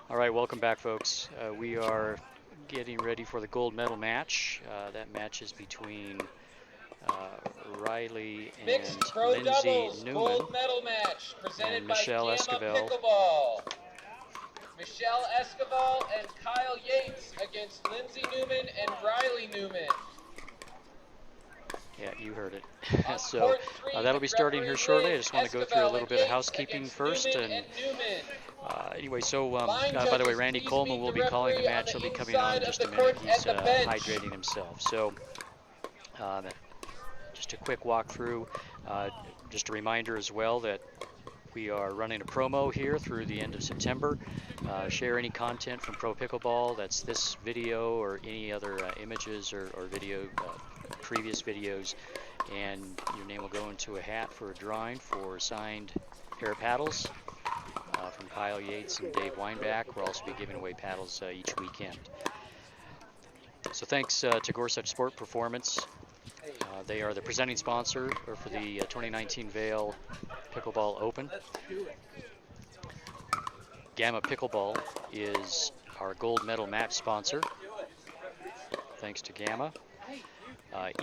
All right, welcome back, folks. We are getting ready for the gold medal match. That match is between Riley and MxDPro Lindsey doubles Newman gold medal match presented and by Michelle Esquivel. ProPickleball. Michelle Esquivel and Kyle Yates against Lindsey Newman and Riley Newman. Yeah, you heard it. So that'll be starting here shortly. I just want to go through a little bit of housekeeping first. Anyway, so by the way, Randy Coleman will be calling the match. He'll be coming on in just a minute. He's hydrating himself. So just a quick walkthrough. Just a reminder as well that we are running a promo here through the end of September. Share any content from Pro Pickleball, that's this video or any other images or video, previous videos, and your name will go into a hat for a drawing for a signed pair of paddles from Kyle Yates and Dave Weinbach. We'll also be giving away paddles each weekend. So thanks to Gorsuch Sport Performance. They are the presenting sponsor for the 2019 Vail Pickleball Open. Gamma Pickleball is our gold medal match sponsor. Thanks to Gamma.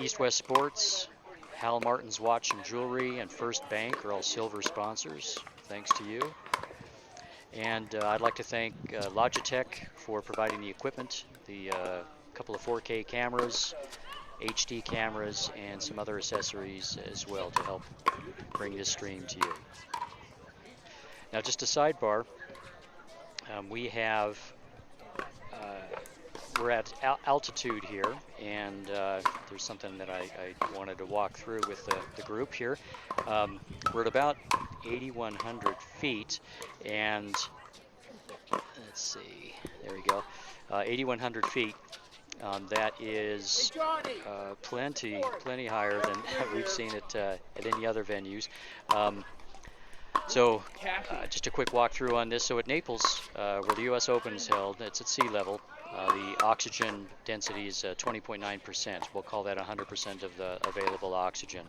East West Sports, Hal Martin's Watch and Jewelry, and First Bank are all silver sponsors. Thanks to you. And I'd like to thank Logitech for providing the equipment, the couple of 4K cameras, HD cameras, and some other accessories as well to help bring this stream to you. Now, just a sidebar, we're at altitude here, and there's something that I wanted to walk through with the group here. We're at about 8,100 feet, and let's see, there we go, 8,100 feet. That is plenty higher than we've seen it at any other venues. So just a quick walkthrough on this. So at Naples, where the U.S. Open is held, it's at sea level. The oxygen density is 20.9%. We'll call that 100% of the available oxygen.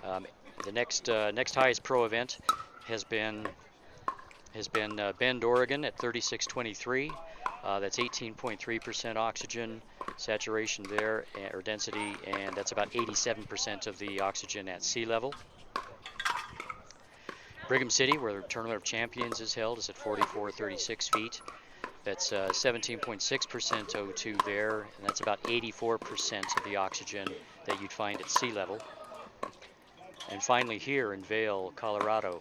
The next highest pro event has been Bend, Oregon at 3623. That's 18.3% oxygen saturation there, or density, and that's about 87% of the oxygen at sea level. Brigham City, where the Tournament of Champions is held, is at 4436 feet. That's 17.6% O2 there, and that's about 84% of the oxygen that you'd find at sea level. And finally here in Vail, Colorado,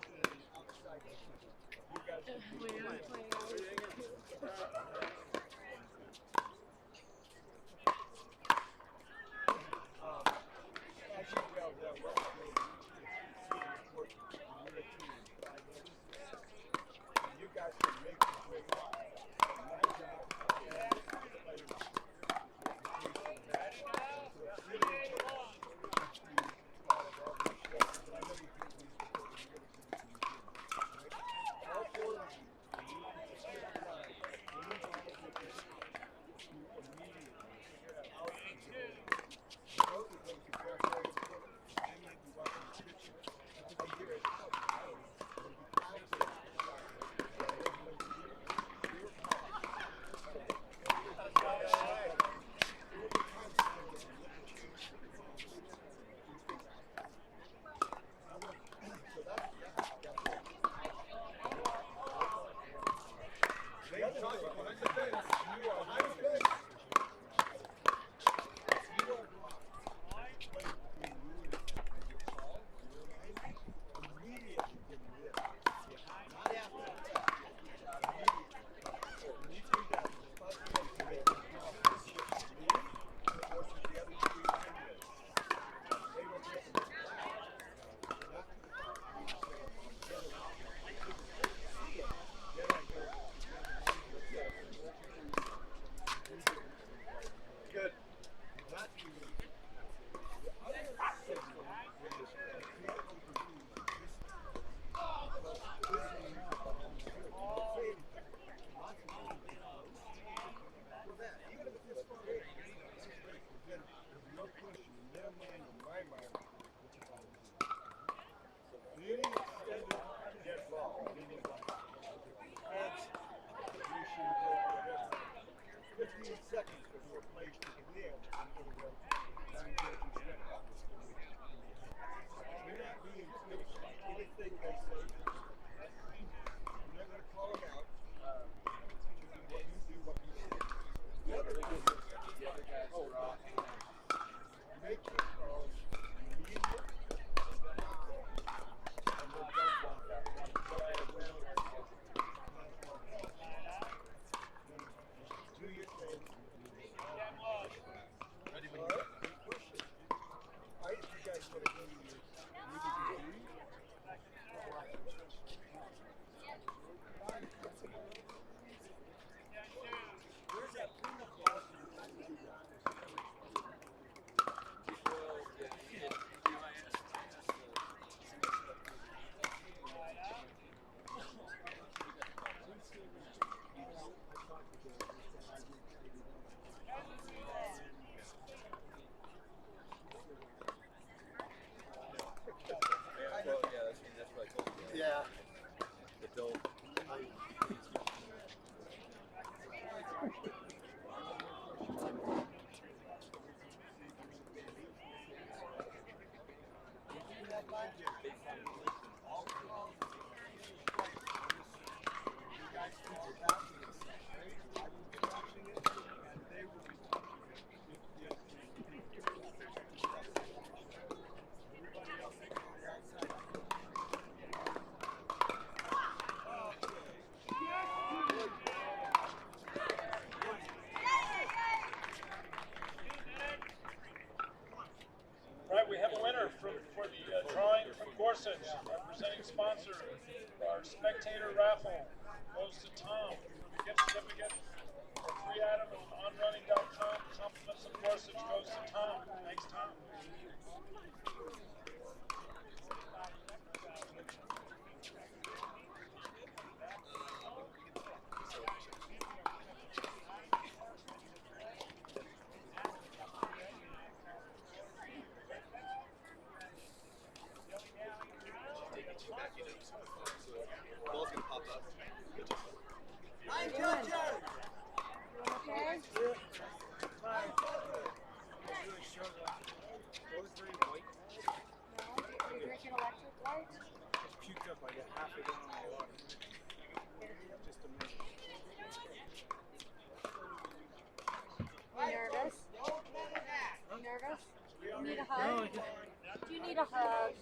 Right, we have a winner for the drawing from Gorsuch. Our presenting sponsor for our spectator raffle goes to Tom. Gift certificate for free item on onrunning.com. Compliments of Gorsuch goes to Tom. Thanks, Tom. Ball's gonna pop up. Hi, Judge. Okay. No, you drinking electric light? Just puked up like a half a gallon of water. Just a minute. You nervous? You nervous? You need a hug? Do you need a hug?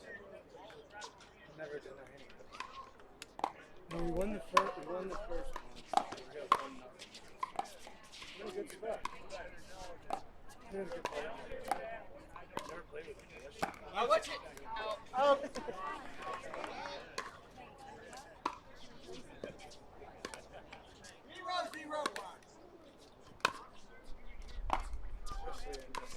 Never done that anyway. No, we won the first one. We got 1-0. What a good spot. That was a good ball. Never played with him. I'll watch it. Oh. 0-0. Especially in this.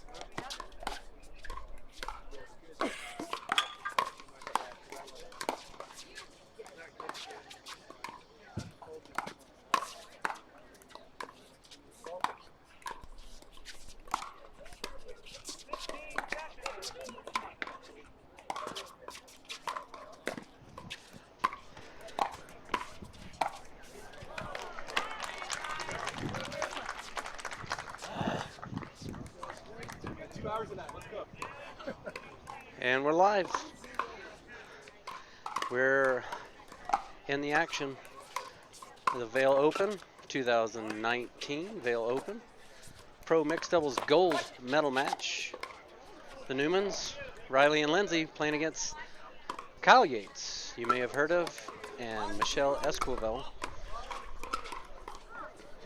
And we're live. We're in the action. The Vail Open, 2019 Vail Open. Pro Mixed Doubles Gold Medal Match. The Newmans, Riley and Lindsey, playing against Kyle Yates, you may have heard of, and Michelle Esquivel.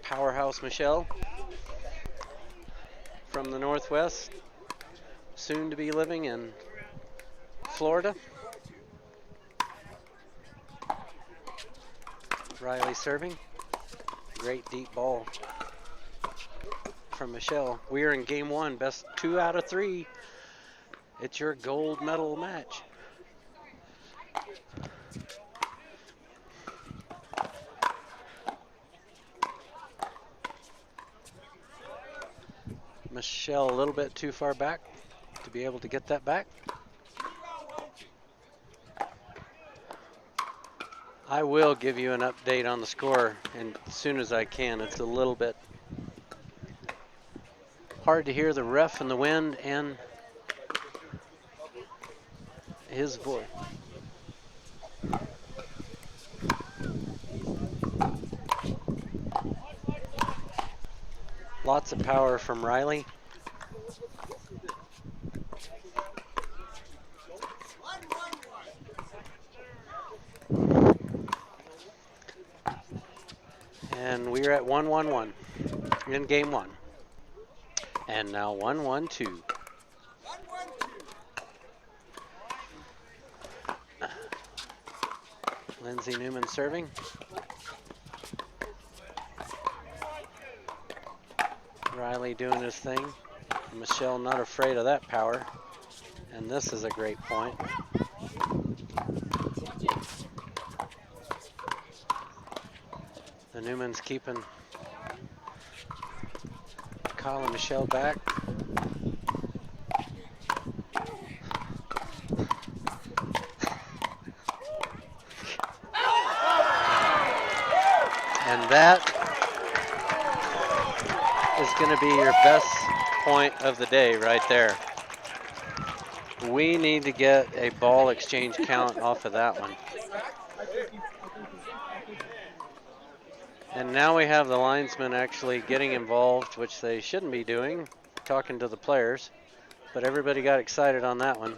Powerhouse Michelle from the Northwest, soon to be living in Florida. Riley serving. Great deep ball from Michelle. We are in game one, best 2 out of 3. It's your gold medal match. Michelle a little bit too far back to be able to get that back. I will give you an update on the score and as soon as I can. It's a little bit hard to hear the ref and the wind and his voice. Lots of power from Riley. And we're at 1-1-1 in game one. And now 1-1-2. Lindsey Newman serving. Riley doing his thing. Michelle not afraid of that power. And this is a great point. The Newmans keeping Kyle and Michelle back. And that is going to be your best point of the day right there. We need to get a ball exchange count off of that one. And now we have the linesmen actually getting involved, which they shouldn't be doing, talking to the players. But everybody got excited on that one.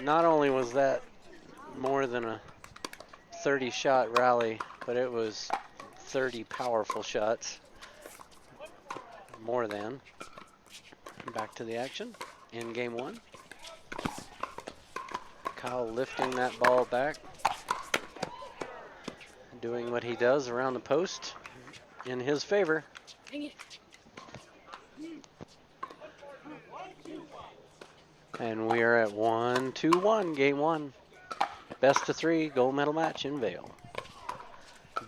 Not only was that more than a 30-shot rally, but it was 30 powerful shots. More than. Back to the action in game one. Kyle lifting that ball back. Doing what he does around the post in his favor. And we are at 1-2-1, game one. Best of three, gold medal match in Vail.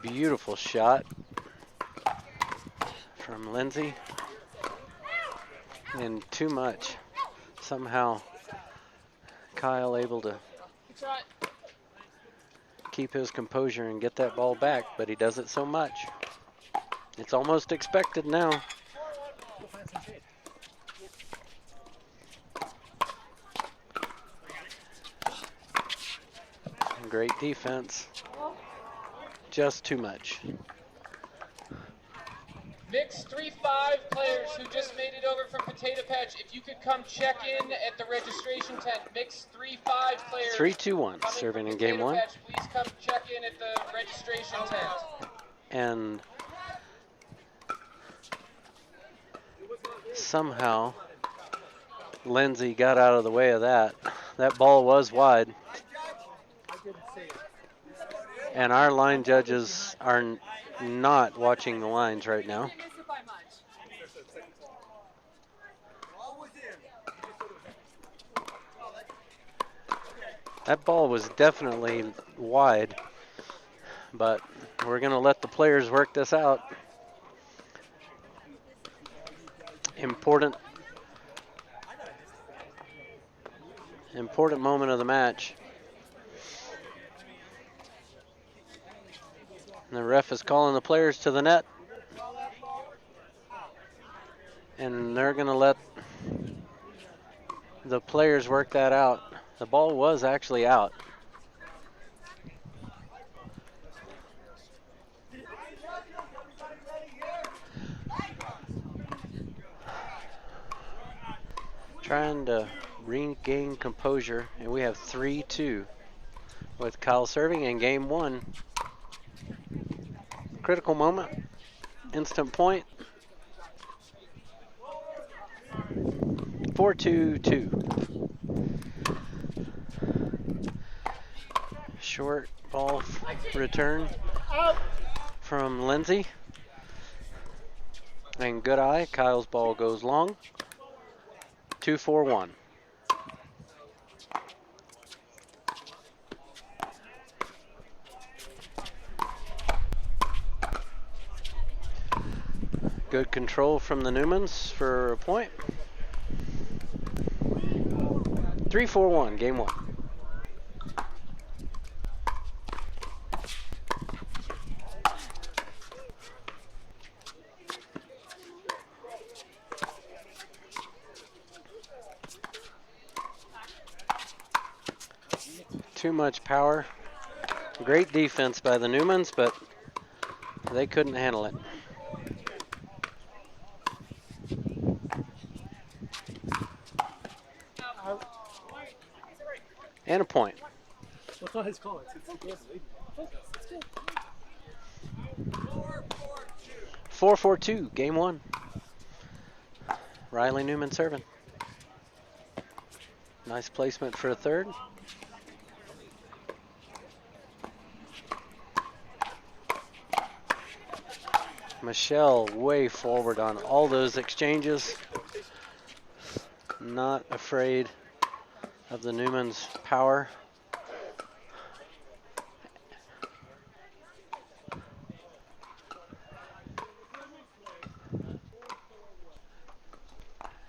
Beautiful shot from Lindsey. And too much. Somehow Kyle able to keep his composure and get that ball back, but he does it so much. It's almost expected now. Great defense. Just too much. Mixed 3-5 players who just made it over from Potato Patch, if you could come check in at the registration tent. Mixed 3-5 players. 3-2-1, serving in game one. Patch, please come check in at the registration tent. And somehow Lindsey got out of the way of that. That ball was wide. And our line judges are not watching the lines right now. That ball was definitely wide, but we're going to let the players work this out. Important moment of the match. And the ref is calling the players to the net. And they're going to let the players work that out. The ball was actually out. Trying to regain composure, and we have 3-2 with Kyle serving in game one. Critical moment, instant point. 4-2-2. Short ball return from Lindsey. And good eye, Kyle's ball goes long. 2-4-1. Good control from the Newmans for a point. 3-4-1, game one. Too much power. Great defense by the Newmans, but they couldn't handle it. And a point. What's not his call? It's good. 4-4-2, game one. Riley Newman serving. Nice placement for a third. Michelle way forward on all those exchanges. Not afraid of the Newman's power.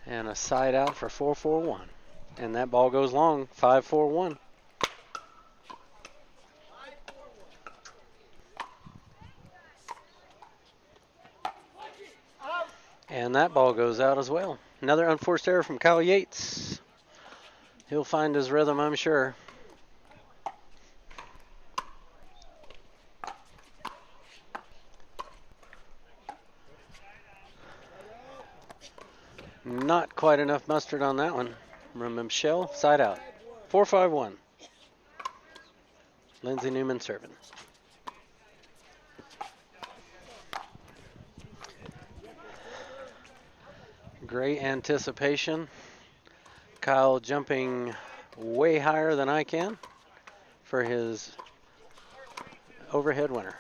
And a side out for 4-4-1. And that ball goes long, 5-4-1. And that ball goes out as well. Another unforced error from Kyle Yates. He'll find his rhythm, I'm sure. Not quite enough mustard on that one. From Michelle, side out. 4-5-1. Lindsey Newman serving. Great anticipation. Kyle jumping way higher than I can for his overhead winner.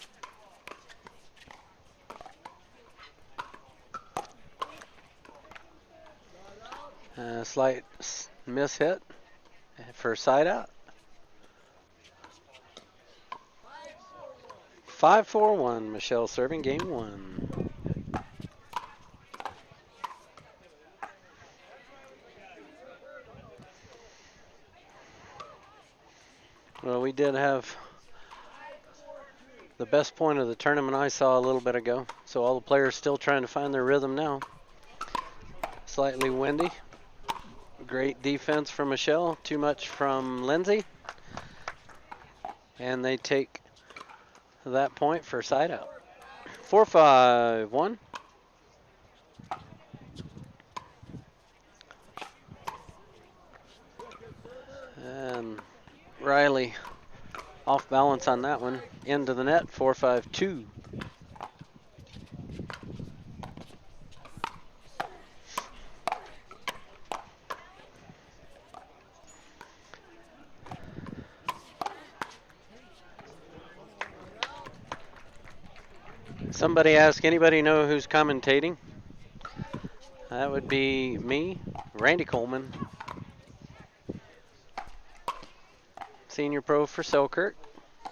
Slight miss hit for side out. 5-4-1. Michelle serving game one. Well, we did have the best point of the tournament I saw a little bit ago. So all the players still trying to find their rhythm now. Slightly windy. Great defense from Michelle. Too much from Lindsey. And they take that point for side out. 4-5-1. And Riley off balance on that one. Into the net. 4-5-2. Somebody ask, anybody know who's commentating? That would be me, Randy Coleman. Senior pro for Selkirk,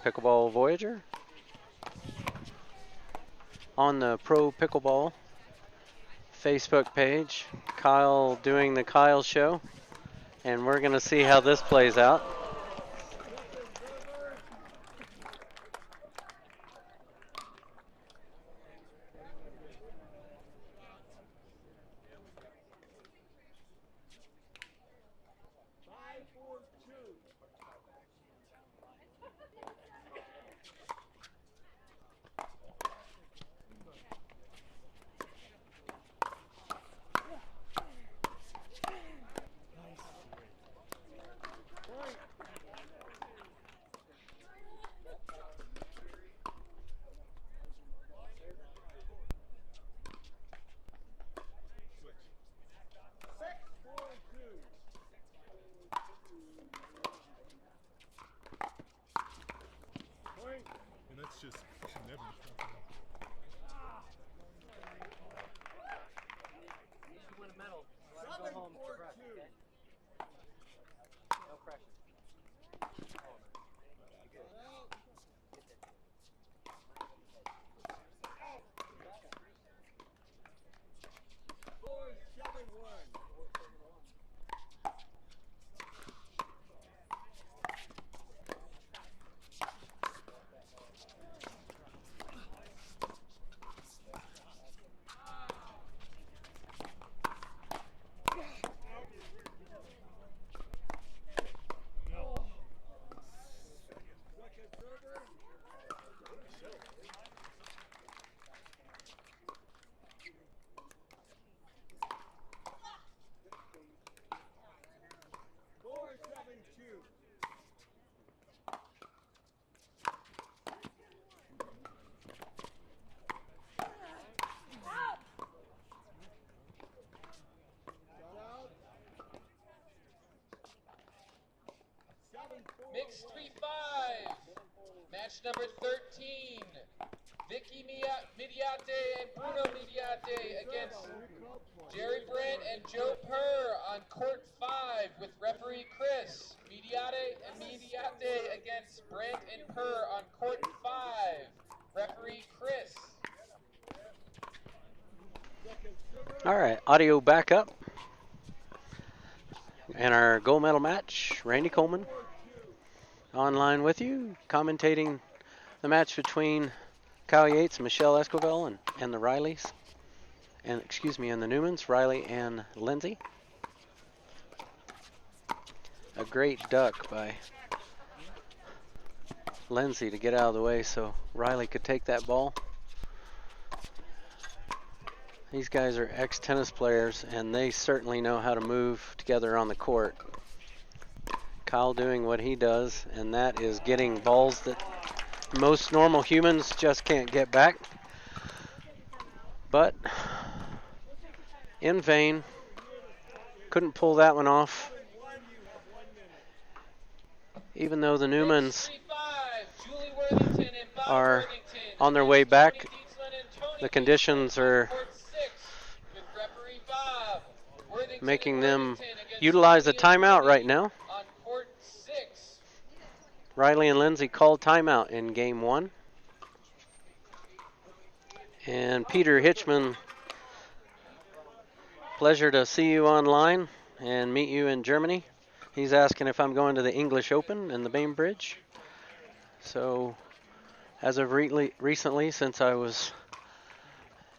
Pickleball Voyager. On the Pro Pickleball Facebook page, Kyle doing the Kyle show. And we're going to see how this plays out. Mixed 3-5. Match number 13. Vicky Mediate and Bruno Mediate against Jerry Brandt and Joe Purr on court 5 with referee Chris. Mediate against Brandt and Purr on court 5. Referee Chris. All right, audio back up. And our gold medal match, Randy Coleman online with you, commentating the match between Kyle Yates and Michelle Esquivel and the Rileys. and the Newmans, Riley and Lindsey. A great duck by Lindsey to get out of the way so Riley could take that ball. These guys are ex-tennis players, and they certainly know how to move together on the court. Kyle doing what he does, and that is getting balls that most normal humans just can't get back. But in vain, couldn't pull that one off. Even though the Newmans are on their way back, the conditions are making them utilize a timeout right now. Riley and Lindsey called timeout in game 1. And Peter Hitchman, pleasure to see you online and meet you in Germany. He's asking if I'm going to the English Open in the Bainbridge. So as of recently, since I was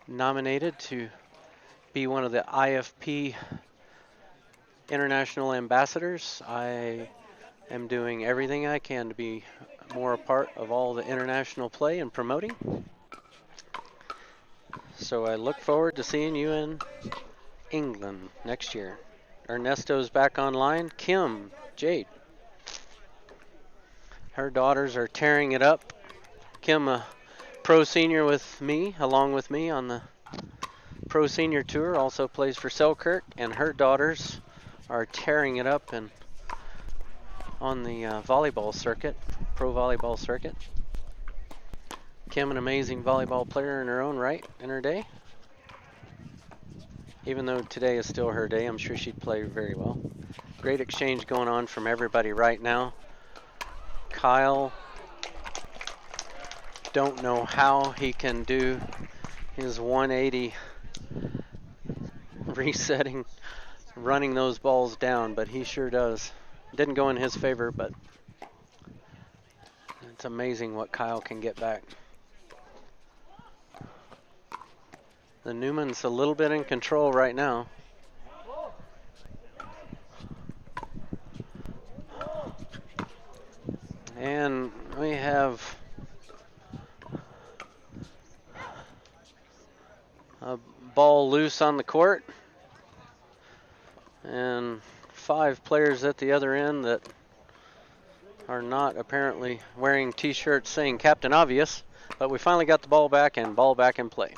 nominated to be one of the IFP international ambassadors, I am doing everything I can to be more a part of all the international play and promoting. So I look forward to seeing you in England next year. Ernesto's back online. Kim, Jade. Her daughters are tearing it up. Kim, a pro senior with me, along with me on the pro senior tour, also plays for Selkirk, and her daughters are tearing it up and on the volleyball circuit, pro volleyball circuit. Kim, an amazing volleyball player in her own right in her day. Even though today is still her day, I'm sure she'd play very well. Great exchange going on from everybody right now. Kyle, don't know how he can do his 180 resetting, running those balls down, but he sure does. Didn't go in his favor, but it's amazing what Kyle can get back. The Newman's a little bit in control right now. And we have a ball loose on the court. And 5 players at the other end that are not apparently wearing t-shirts saying Captain Obvious. But we finally got the ball back and ball back in play.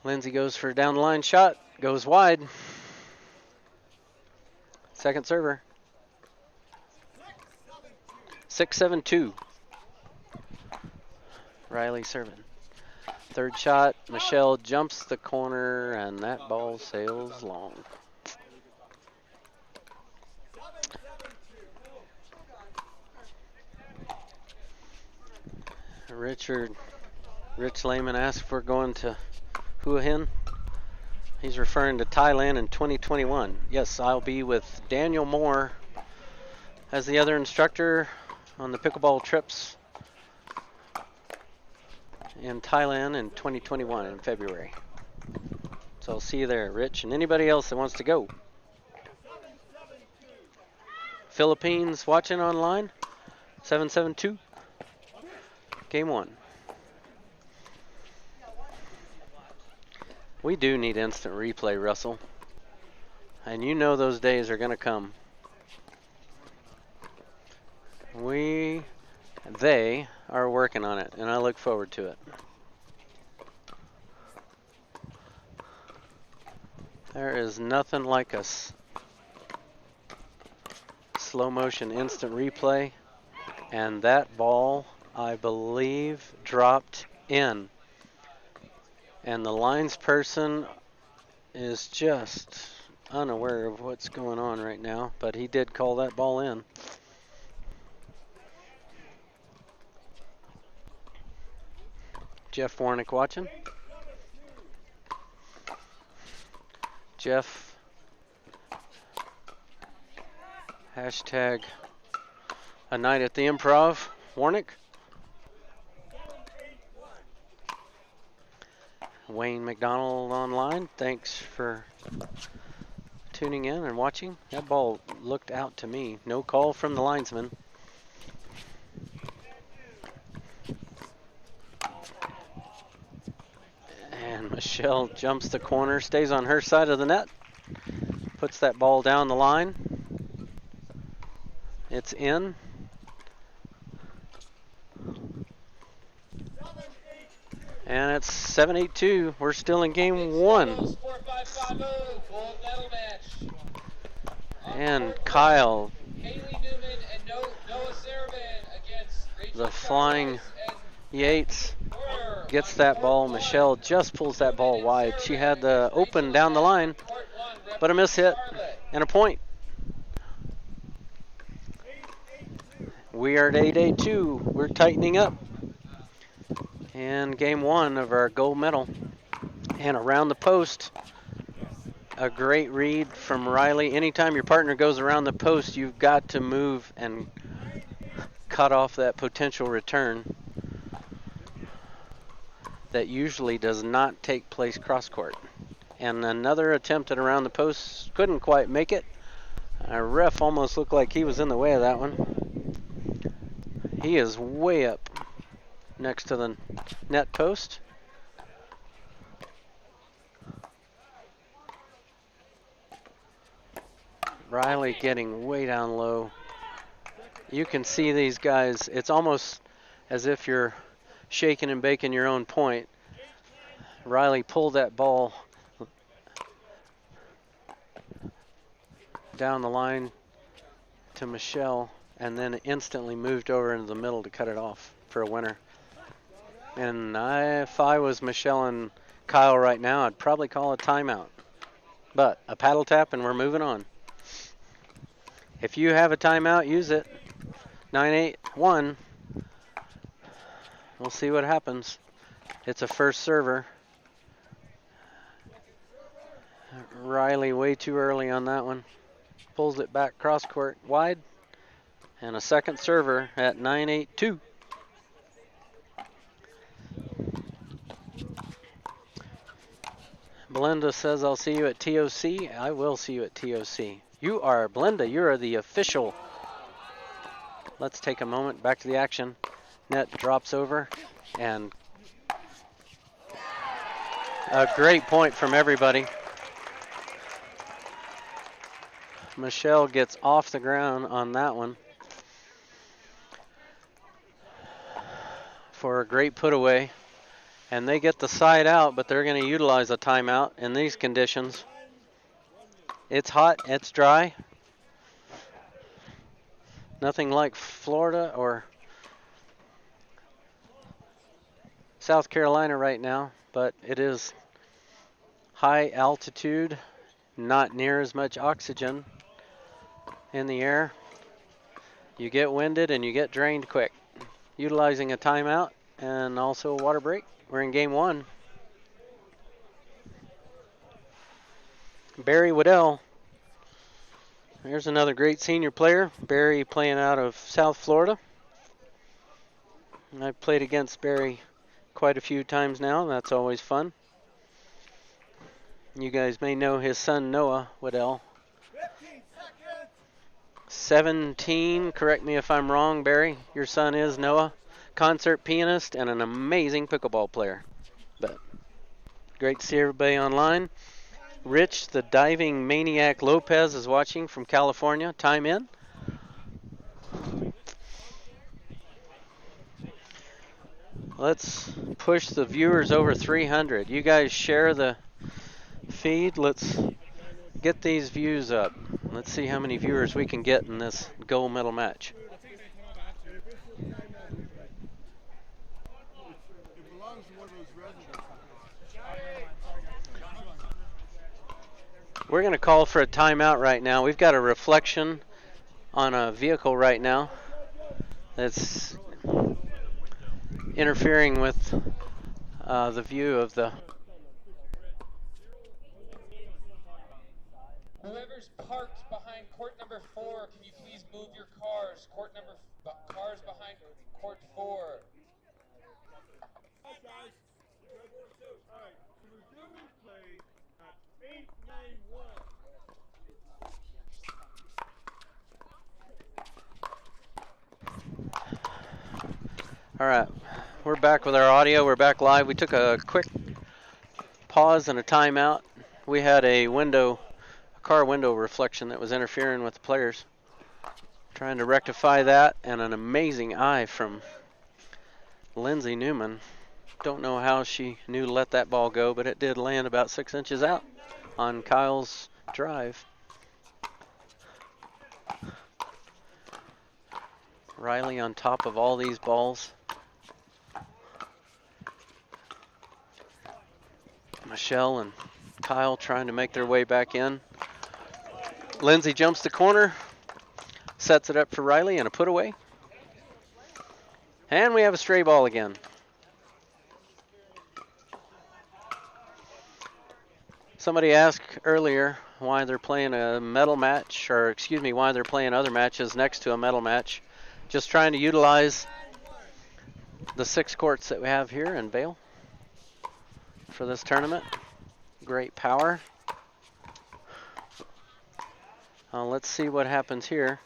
Lindsey goes for a down the line shot, goes wide. Second server. 6-7-2. Riley serving. Third shot, Michelle jumps the corner and that ball sails long. Rich Lehman asked if we're going to Hua Hin. He's referring to Thailand in 2021. Yes, I'll be with Daniel Moore as the other instructor on the pickleball trips in Thailand in 2021 in February. So I'll see you there, Rich, and anybody else that wants to go. Philippines watching online, 7-7-2, game 1. We do need instant replay, Russell. And you know those days are going to come. They are working on it, and I look forward to it. There is nothing like a slow motion instant replay. And that ball, I believe, dropped in. And the lines person is just unaware of what's going on right now, but he did call that ball in. Jeff Warnick watching. Jeff, hashtag a night at the Improv, Warnick. Wayne McDonald online. Thanks for tuning in and watching. That ball looked out to me. No call from the linesman. And Michelle jumps the corner, stays on her side of the net, puts that ball down the line. It's in. And it's 7-8-2. We're still in game one. And Kyle, Haley Newman and Noah Saravan against Rachel the flying and Yates, Porter gets on that court ball. one. Michelle just pulls that ball Newman and wide. She had Saravan the against open Rachel down the and line, court one, but a miss hit Charlotte. and a point. We are at 8-8-2. We're tightening up. And game one of our gold medal. And around the post, a great read from Riley. Anytime your partner goes around the post, you've got to move and cut off that potential return that usually does not take place cross court. And another attempt at around the post, couldn't quite make it. Our ref almost looked like he was in the way of that one. He is way up next to the net post. Riley getting way down low. You can see these guys, it's almost as if you're shaking and baking your own point. Riley pulled that ball down the line to Michelle and then instantly moved over into the middle to cut it off for a winner. And if I was Michelle and Kyle right now, I'd probably call a timeout. But a paddle tap and we're moving on. If you have a timeout, use it. 9-8-1. We'll see what happens. It's a first server. Riley way too early on that one. Pulls it back cross court wide. And a second server at 9-8-2. Belinda says, I'll see you at TOC. I will see you at TOC. You are, Belinda, you are the official. Let's take a moment, back to the action. Net drops over, and a great point from everybody. Michelle gets off the ground on that one for a great put away. And they get the side out, but they're going to utilize a timeout in these conditions. It's hot, it's dry. Nothing like Florida or South Carolina right now, but it is high altitude, not near as much oxygen in the air. You get winded and you get drained quick. Utilizing a timeout and also a water break. We're in game one. Barry Waddell. Here's another great senior player. Barry playing out of South Florida. I've played against Barry quite a few times now. That's always fun. You guys may know his son Noah Waddell. 17, correct me if I'm wrong, Barry. Your son is Noah. Concert pianist and an amazing pickleball player. But great to see everybody online. Rich, the diving maniac Lopez, is watching from California. Time in. Let's push the viewers over 300. You guys share the feed. Let's get these views up. Let's see how many viewers we can get in this gold medal match. We're going to call for a timeout right now. We've got a reflection on a vehicle right now that's interfering with the view of the... Whoever's parked behind court number 4, can you please move your cars? Cars behind court 4. All right, we're back with our audio. We're back live. We took a quick pause and a timeout. We had a car window reflection that was interfering with the players. Trying to rectify that, and an amazing eye from Lindsey Newman. Don't know how she knew to let that ball go, but it did land about 6 inches out on Kyle's drive. Riley on top of all these balls. Michelle and Kyle trying to make their way back in. Lindsey jumps the corner, sets it up for Riley, and a put away. And we have a stray ball again. Somebody asked earlier why they're playing a medal match, or excuse me, why they're playing other matches next to a medal match. Just trying to utilize the 6 courts that we have here in Vail for this tournament. Great power. Let's see what happens here.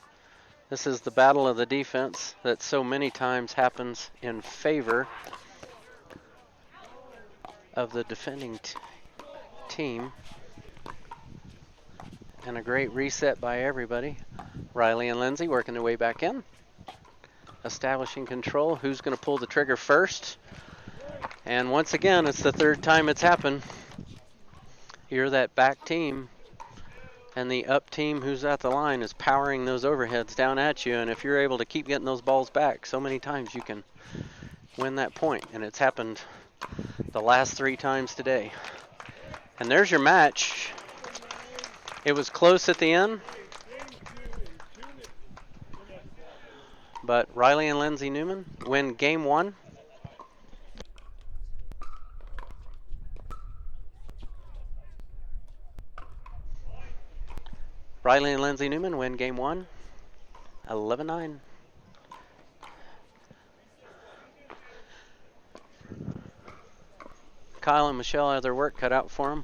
This is the battle of the defense that so many times happens in favor of the defending team. And a great reset by everybody. Riley and Lindsey working their way back in. Establishing control. Who's going to pull the trigger first? And once again, it's the 3rd time it's happened. You're that back team, and the up team who's at the line is powering those overheads down at you. And if you're able to keep getting those balls back, so many times you can win that point. And it's happened the last 3 times today. And there's your match. It was close at the end, but Riley and Lindsey Newman win game 1. Riley and Lindsey Newman win game 1, 11-9. Kyle and Michelle have their work cut out for them.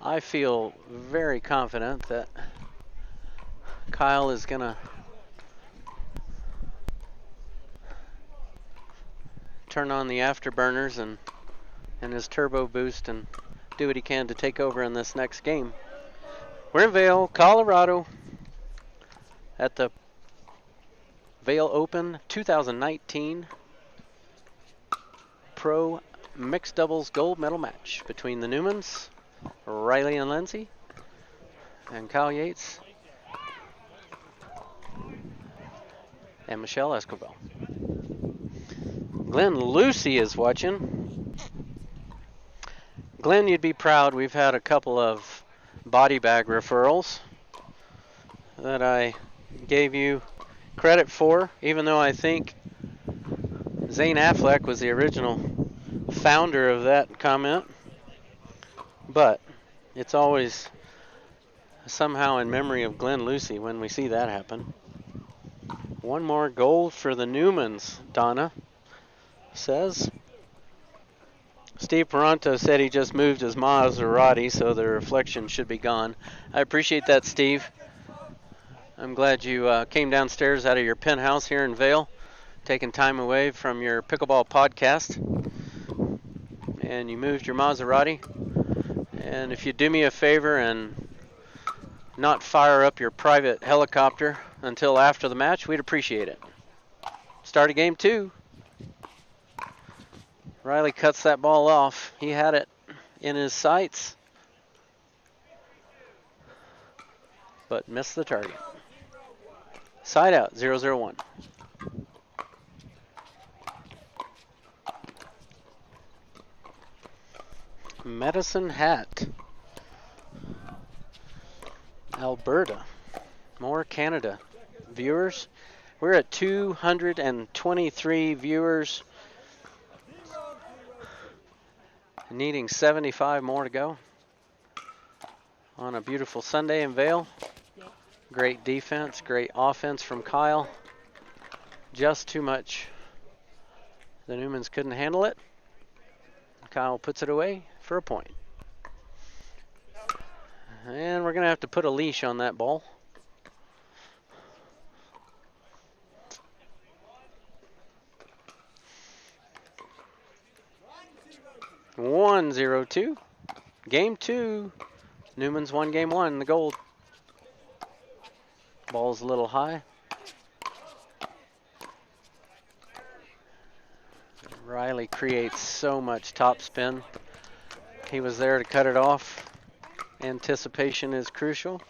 I feel very confident that Kyle is going to turn on the afterburners and his turbo boost and do what he can to take over in this next game. We're in Vail, Colorado at the Vail Open 2019 Pro Mixed Doubles Gold Medal Match between the Newmans, Riley and Lindsey, and Kyle Yates and Michelle Esquivel. Glenn Lucy is watching. Glenn, you'd be proud. We've had a couple of body bag referrals that I gave you credit for, even though I think Zane Affleck was the original founder of that comment. But it's always somehow in memory of Glenn Lucy when we see that happen. One more gold for the Newmans, Donna says. Steve Peranto said he just moved his Maserati, so the reflection should be gone. I appreciate that, Steve. I'm glad you came downstairs out of your penthouse here in Vail, taking time away from your pickleball podcast, and you moved your Maserati. And if you do me a favor and not fire up your private helicopter until after the match, we'd appreciate it. Start of game 2. Riley cuts that ball off. He had it in his sights, but missed the target. Side out, 0-0-1. Medicine Hat, Alberta, more Canada viewers. We're at 223 viewers, needing 75 more to go on a beautiful Sunday in Vail. Great defense, great offense from Kyle. Just too much. The Newmans couldn't handle it. Kyle puts it away for a point. And we're going to have to put a leash on that ball. 21-02. Game 2. Newman's won game 1, the gold. Ball's a little high. Riley creates so much topspin. He was there to cut it off. Anticipation is crucial.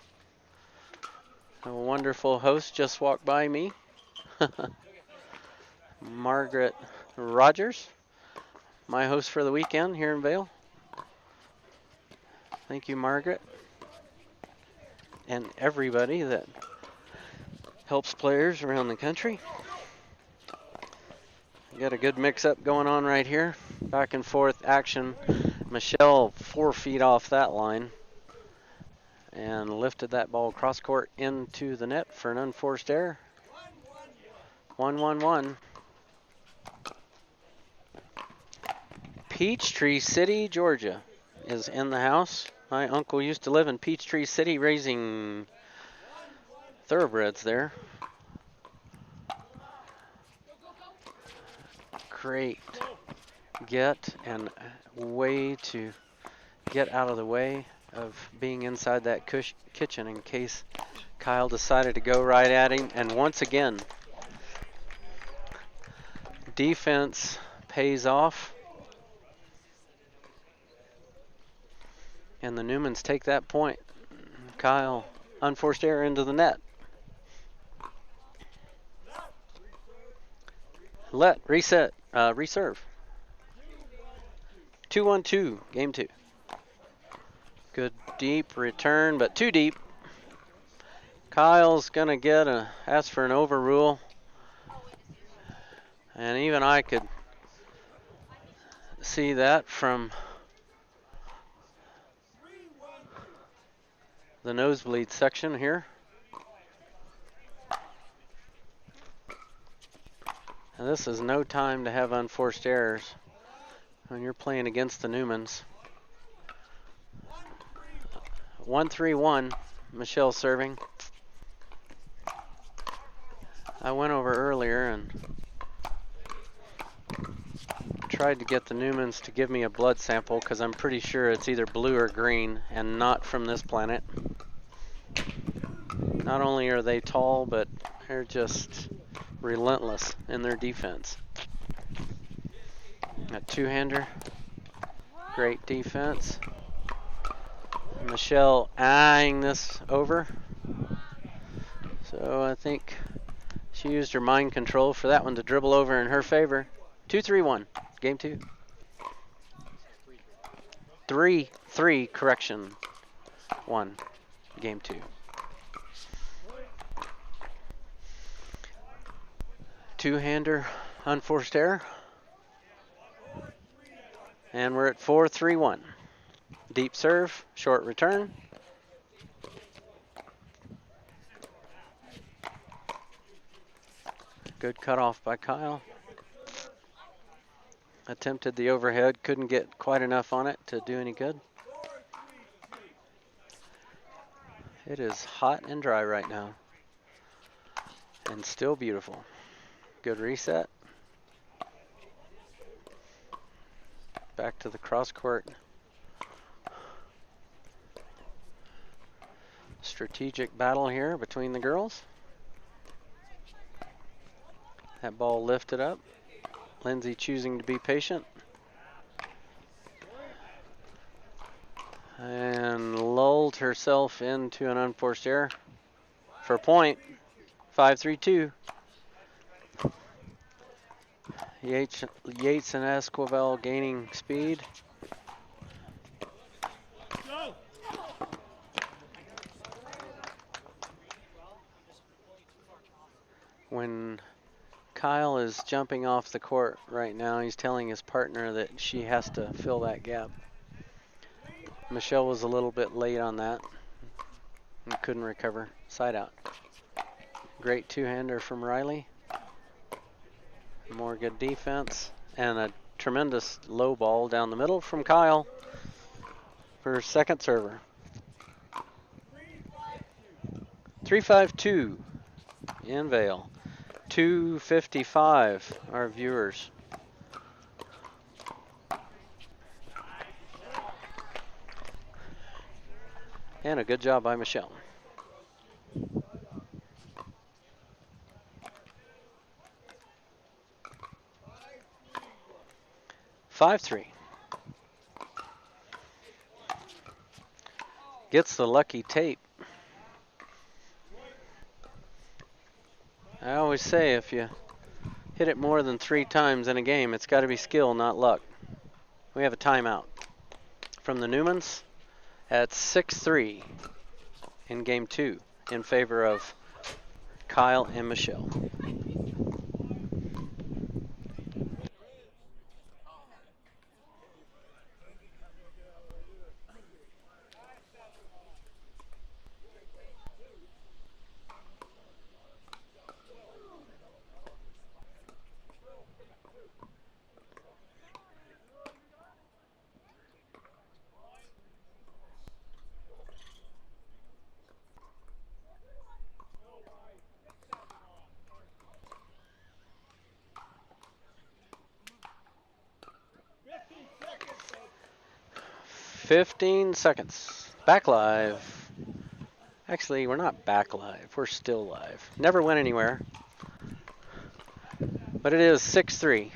A wonderful host just walked by me. Margaret Rogers, my host for the weekend here in Vail. Thank you, Margaret. And everybody that helps players around the country. Got a good mix-up going on right here. Back and forth action. Michelle 4 feet off that line and lifted that ball cross court into the net for an unforced error. 1-1-1. Peachtree City, Georgia is in the house. My uncle used to live in Peachtree City raising thoroughbreds there. Great get and way to get out of the way of being inside that kitchen in case Kyle decided to go right at him. And once again, defense pays off. And the Newmans take that point. Kyle, unforced error into the net. Reset, reserve. 2-1-2, game 2. Good deep return, but too deep. Kyle's gonna ask for an overrule. And even I could see that from the nosebleed section here. And this is no time to have unforced errors when you're playing against the Newmans. 1-3-1, Michelle serving. I went over earlier and tried to get the Newmans to give me a blood sample because I'm pretty sure it's either blue or green and not from this planet. Not only are they tall, but they're just relentless in their defense. A two-hander, great defense. Michelle eyeing this over. So I think she used her mind control for that one to dribble over in her favor. 2-3-1, game 2. 3-3, correction. 1, game 2. Two-hander, unforced error. And we're at 4-3-1. Deep serve, short return. Good cutoff by Kyle. Attempted the overhead, couldn't get quite enough on it to do any good. It is hot and dry right now. And still beautiful. Good reset. Back to the cross court. Strategic battle here between the girls. That ball lifted up. Lindsey choosing to be patient. And lulled herself into an unforced error for a point. 5-3-2. Yates and Esquivel gaining speed. When Kyle is jumping off the court right now, he's telling his partner that she has to fill that gap. Michelle was a little bit late on that and couldn't recover. Side out. Great two-hander from Riley. More good defense and a tremendous low ball down the middle from Kyle for second server. 3-5-2 in Vail. 2:55 our viewers. And a good job by Michelle. 5-3. Gets the lucky tape. I always say if you hit it more than 3 times in a game, it's got to be skill, not luck. We have a timeout from the Newmans at 6-3 in game 2 in favor of Kyle and Michelle. Fifteen seconds. Back live. Actually, we're not back live. We're still live. Never went anywhere. But it is 6-3.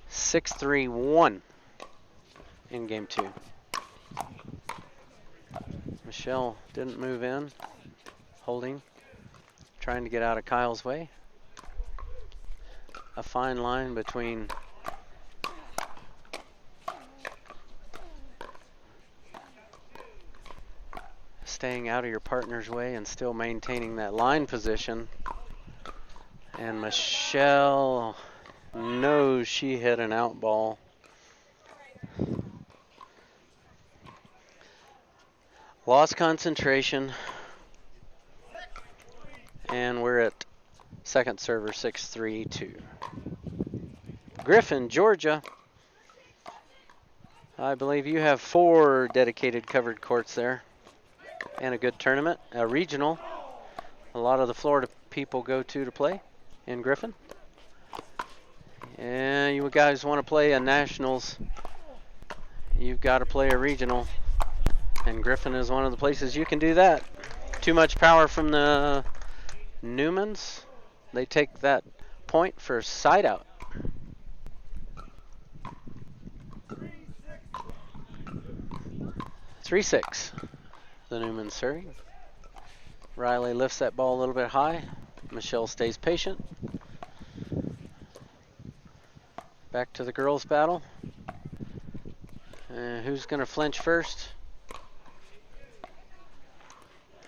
Six, 3-1 in game 2. Michelle didn't move in. Holding. Trying to get out of Kyle's way. A fine line between staying out of your partner's way and still maintaining that line position. And Michelle knows she hit an out ball. Lost concentration. And we're at second server 6-3-2. Griffin, Georgia. I believe you have 4 dedicated covered courts there. And a good tournament, a regional. A lot of the Florida people go to play in Griffin. And you guys want to play a nationals, you've got to play a regional. And Griffin is one of the places you can do that. Too much power from the Newmans. They take that point for side out. 3-6. The Newman serving. Riley lifts that ball a little bit high. Michelle stays patient. Back to the girls' battle. Who's going to flinch first?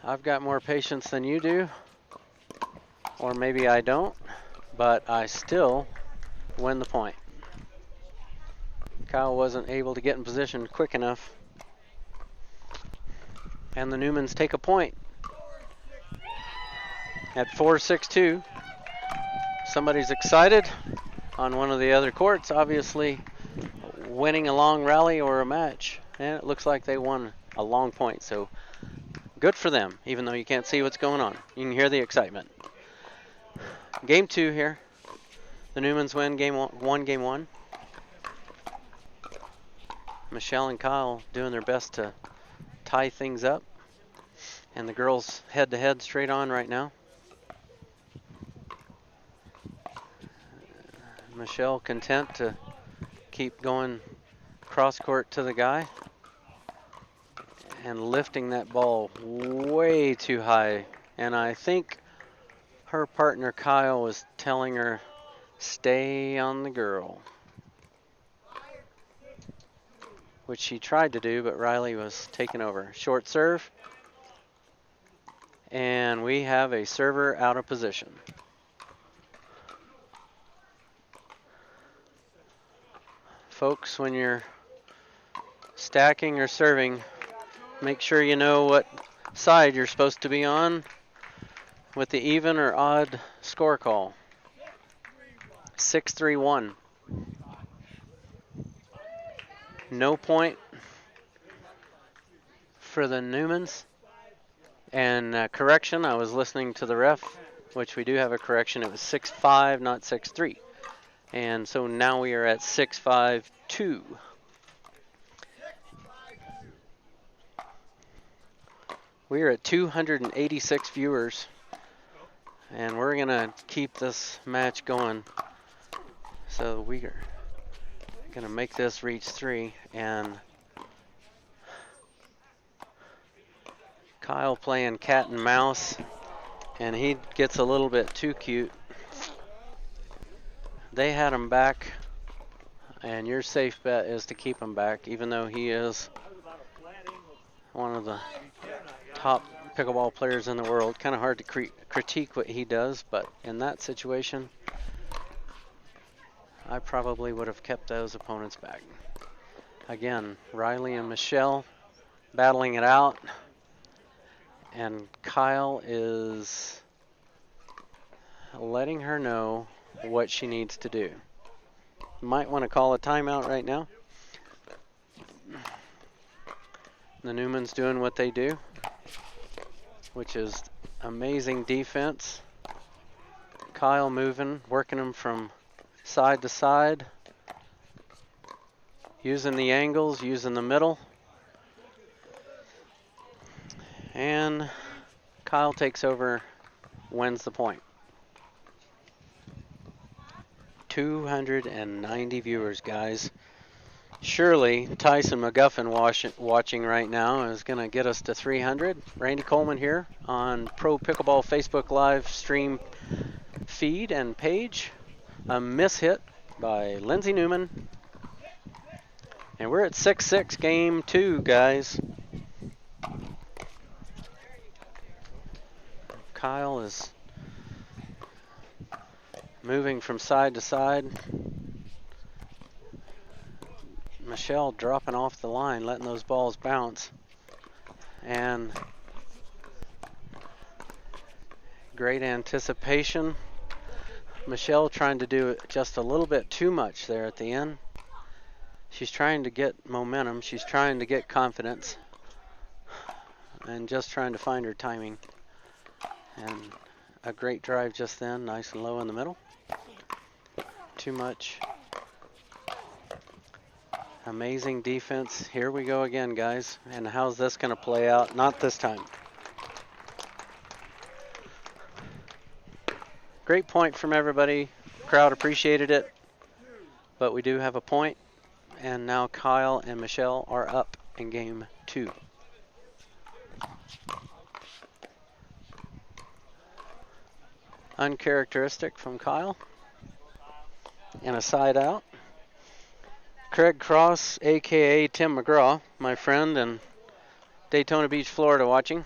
I've got more patience than you do. Or maybe I don't. But I still win the point. Kyle wasn't able to get in position quick enough. And the Newmans take a point. At 4-6-2. Somebody's excited on one of the other courts, obviously winning a long rally or a match. And it looks like they won a long point, so good for them, even though you can't see what's going on. You can hear the excitement. Game 2 here. The Newmans win game 1. Michelle and Kyle doing their best to tie things up. And the girls head-to-head straight on right now. Michelle content to keep going cross court to the guy and lifting that ball way too high. And I think her partner Kyle was telling her, stay on the girl. Which she tried to do, but Riley was taking over. Short serve. And we have a server out of position. Folks, when you're stacking or serving, make sure you know what side you're supposed to be on with the even or odd score call. 6-3-1. No point for the Newmans. And correction, I was listening to the ref. which we do have a correction. It was 6-5, not 6-3. And so now we are at 6-5-2. We are at 286 viewers, and we're going to keep this match going. So we are going to make this reach 3, and Kyle playing cat and mouse, and he gets a little bit too cute. They had him back, and your safe bet is to keep him back, even though he is one of the top pickleball players in the world. Kind of hard to critique what he does, but in that situation, I probably would have kept those opponents back. Again, Riley and Michelle battling it out, and Kyle is letting her know what she needs to do. Might want to call a timeout right now. The Newmans doing what they do, which is amazing defense. Kyle moving, working them from side to side, using the angles, using the middle. And Kyle takes over, wins the point. 290 viewers, guys. Surely Tyson McGuffin watching right now is going to get us to 300. Randy Coleman here on Pro Pickleball Facebook live stream feed and page. A miss hit by Lindsey Newman. And we're at 6-6, game 2, guys. Kyle is moving from side to side. Michelle dropping off the line, letting those balls bounce. And great anticipation. Michelle trying to do just a little bit too much there at the end. She's trying to get momentum. She's trying to get confidence. And just trying to find her timing. And a great drive just then, nice and low in the middle. Too much. Amazing defense. Here we go again, guys. And how's this going to play out? Not this time. Great point from everybody. Crowd appreciated it. But we do have a point. And now Kyle and Michelle are up in game 2. Uncharacteristic from Kyle. And a side out. Craig Cross, a.k.a. Tim McGraw, my friend in Daytona Beach, Florida, watching.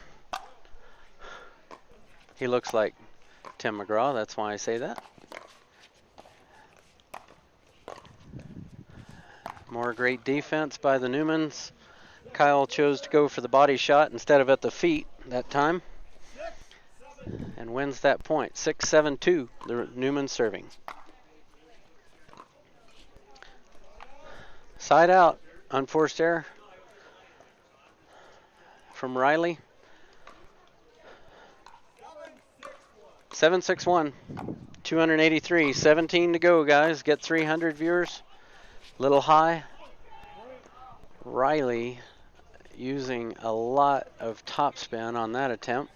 He looks like Tim McGraw, that's why I say that. More great defense by the Newmans. Kyle chose to go for the body shot instead of at the feet that time. And wins that point. 6-7-2, the Newman serving. Side out, unforced error from Riley. 7-6-1, 283, 17 to go, guys. Get 300 viewers. Little high. Riley using a lot of topspin on that attempt.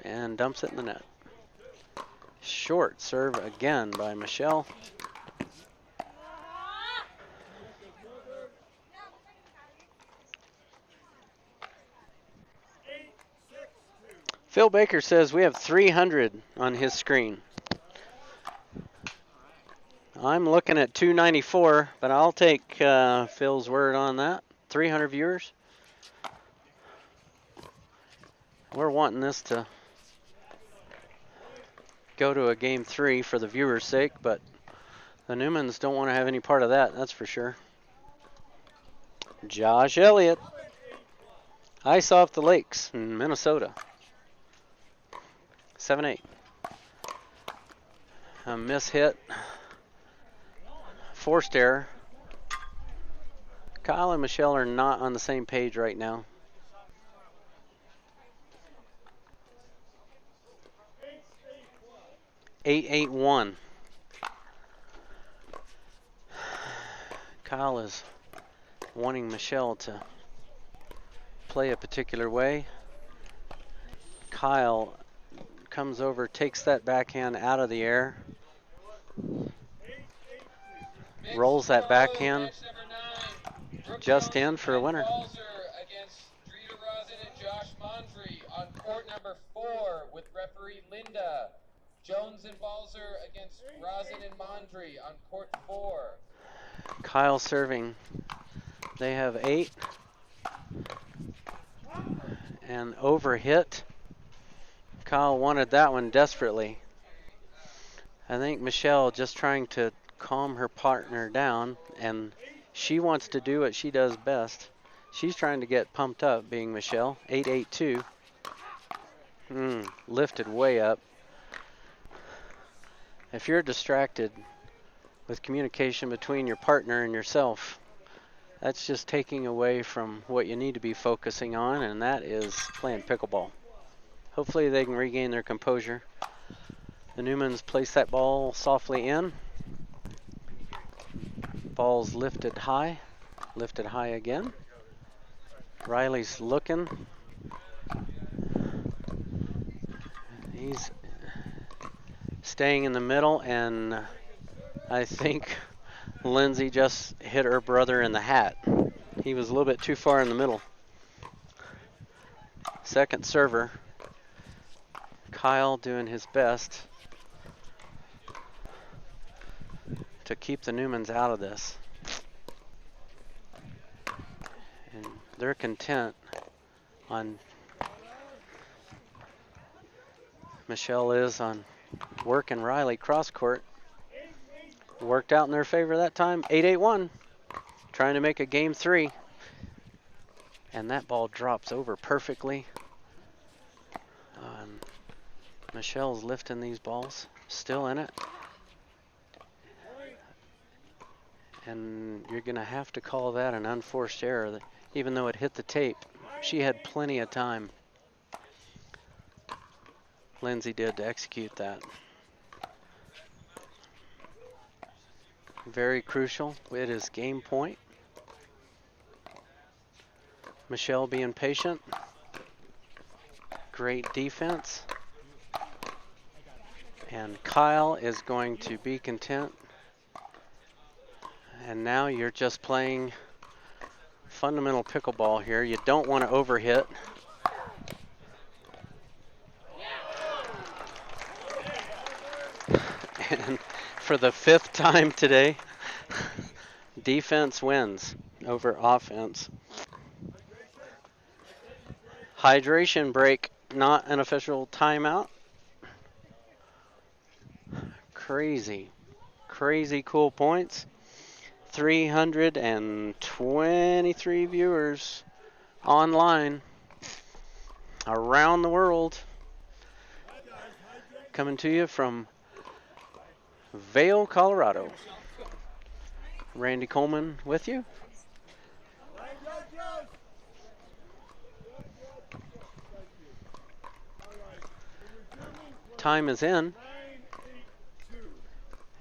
And dumps it in the net. Short serve again by Michelle. Phil Baker says we have 300 on his screen. I'm looking at 294, but I'll take Phil's word on that. 300 viewers. We're wanting this to go to a game 3 for the viewers' sake, but the Newmans don't want to have any part of that, that's for sure. Josh Elliott. Ice off the lakes in Minnesota. 7-8. A miss hit. Forced error. Kyle and Michelle are not on the same page right now. 8-8-1. Kyle is wanting Michelle to play a particular way. Kyle comes over, takes that backhand out of the air, rolls that backhand just in for a winner. Against Drita Rosin and Josh Mondry on court number 4 with referee Linda. Jones and Balzer against Rosin and Mondry on court 4. Kyle serving. They have 8. And overhit. Kyle wanted that one desperately. I think Michelle just trying to calm her partner down, and she wants to do what she does best. She's trying to get pumped up, being Michelle. 8-8-2. Lifted way up. If you're distracted with communication between your partner and yourself, that's just taking away from what you need to be focusing on, and that is playing pickleball. Hopefully they can regain their composure. The Newmans place that ball softly in. Ball's lifted high again. Riley's looking. He's staying in the middle, and I think Lindsey just hit her brother in the hat. He was a little bit too far in the middle. Second server. Kyle doing his best to keep the Newmans out of this. And they're content on, Michelle is on working Riley cross court. Worked out in their favor that time. 8-8-1. Trying to make a game 3. And that ball drops over perfectly. Michelle's lifting these balls. Still in it. And you're going to have to call that an unforced error. Even though it hit the tape, she had plenty of time. Lindsey did to execute that. Very crucial. It is game point. Michelle being patient. Great defense. And Kyle is going to be content. And now you're just playing fundamental pickleball here. You don't want to overhit. And for the 5th time today, defense wins over offense. Hydration break, not an official timeout. Crazy cool points. 323 viewers online around the world. Coming to you from Vail, Colorado. Randy Coleman with you. Time is in.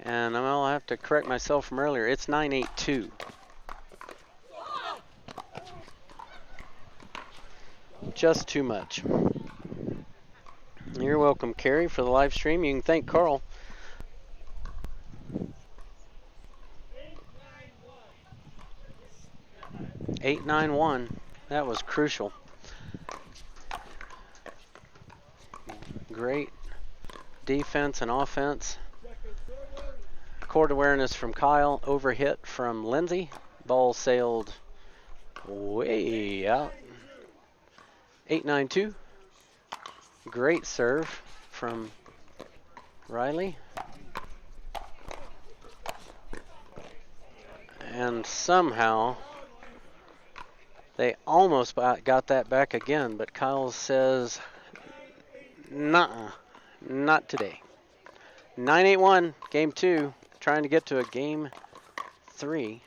And I'll have to correct myself from earlier. It's 9-8-2. Just too much. You're welcome, Carrie, for the live stream. You can thank Carl. 8-9-1. That was crucial. Great defense and offense. Court awareness from Kyle. Overhit from Lindsey. Ball sailed way out. 8-9-2. Great serve from Riley. And somehow they almost got that back again, but Kyle says, nuh-uh, not today. 9-8-1, game 2, trying to get to a game 3.